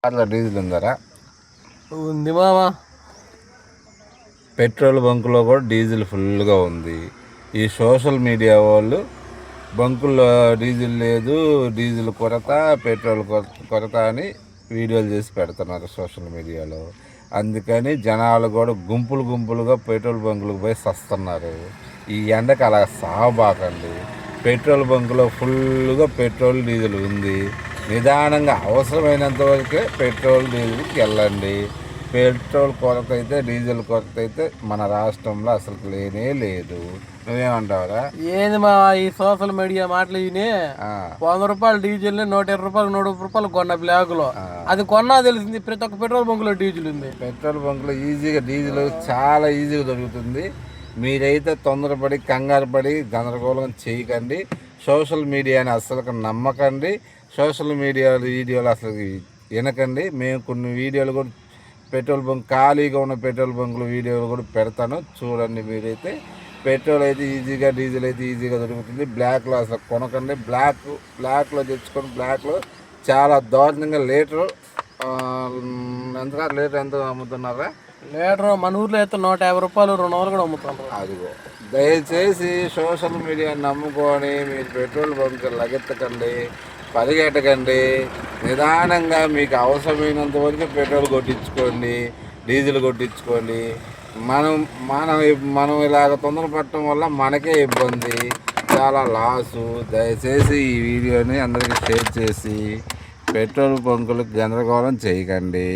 Diesel ఉందరా? ఉంది మామా. Petrol బంకులో కూడా డీజిల్ ఫుల్గా ఉంది. ఈ సోషల్ మీడియా వాళ్ళు బంకుల్లో డీజిల్ లేదు, డీజిల్ కొరత, పెట్రోల్ కొరత అని వీడియోలు చేసి పెడుతున్నారు సోషల్ మీడియాలో. అందుకని జనాలు కూడా గుంపులుగా పెట్రోల్ బంకులకు పోయి సస్తున్నారు. ఈ ఎండకు అలా సాగబాకండి. పెట్రోల్ బంకులో ఫుల్గా పెట్రోల్ డీజిల్ ఉంది. నిదానంగా అవసరమైనంత వరకే పెట్రోల్ డీజిల్కి వెళ్ళండి. పెట్రోల్ కొరత అయితే, డీజిల్ కొరత అయితే మన రాష్ట్రంలో అసలు లేనే లేదు. నువ్వేమంటావురా? ఏంది మా ఈ సోషల్ మీడియా మాటలు విని 100 రూపాయలు డీజిల్ 120 రూపాయలు 130 రూపాయలు కొన్న బ్లాక్ లో. అది కొన్నా తెలిసింది ప్రతి ఒక్క పెట్రోల్ బంక్ లో డీజిల్ ఉంది. పెట్రోల్ బంక్ లో ఈజీగా డీజిల్ చాలా ఈజీగా దొరుకుతుంది. మీరైతే తొందరపడి కంగారు పడి గందరగోళం చేయకండి. సోషల్ మీడియాని అసలు నమ్మకండి. సోషల్ మీడియా వీడియోలు అసలు వినకండి. మేము కొన్ని వీడియోలు కూడా పెట్రోల్ బంక్ ఖాళీగా ఉన్న పెట్రోల్ బంకులు వీడియోలు కూడా పెడతాను, చూడండి. మీరైతే పెట్రోల్ అయితే ఈజీగా, డీజిల్ అయితే ఈజీగా దొరుకుతుంది. బ్లాక్లో అసలు కొనకండి. బ్లాక్లో తెచ్చుకొని బ్లాక్లో చాలా దారుణంగా లీటరు ఎంత అమ్ముతున్నారా? లీటర్ మన ఊర్లో అయితే 150 రూపాయలు 200 కూడా అమ్ముతున్నారు. అదిగో, దయచేసి సోషల్ మీడియాని నమ్ముకొని మీరు పెట్రోల్ బంక్ లగెత్తకండి, పరిగెట్టకండి. నిదానంగా మీకు అవసరమైనంత వరకు పెట్రోల్ కొట్టించుకోండి, డీజిల్ కొట్టించుకోండి. మనం ఇలాగ తొందరపడటం వల్ల మనకే ఇబ్బంది, చాలా లాసు. దయచేసి ఈ వీడియోని అందరికీ షేర్ చేసి పెట్రోల్ బంకులకు గందరగోళం చేయకండి.